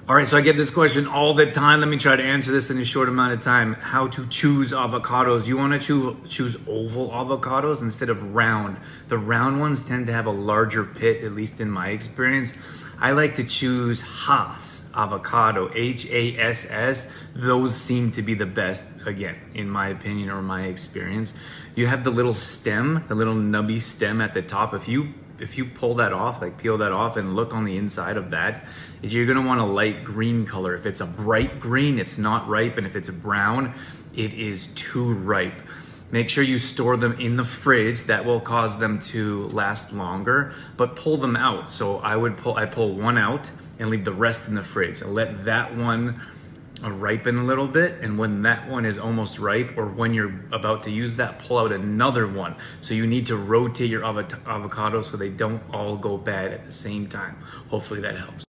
All right, so I get this question all the time. Let me try to answer this in a short amount of time. How to choose avocados. You want to choose oval avocados instead of round. The round ones tend to have a larger pit, at least in my experience. I like to choose Haas avocado, Hass. Those seem to be the best, again, in my opinion or my experience. You have the little stem, the little nubby stem at the top. If you pull that off, like peel that off and look on the inside of that, you're gonna want a light green color. If it's a bright green, it's not ripe. And if it's brown, it is too ripe. Make sure you store them in the fridge. That will cause them to last longer, but pull them out. So I pull one out and leave the rest in the fridge. I'll let that one ripen a little bit, and when that one is almost ripe, or when you're about to use that, pull out another one. So you need to rotate your avocado so they don't all go bad at the same time. Hopefully that helps.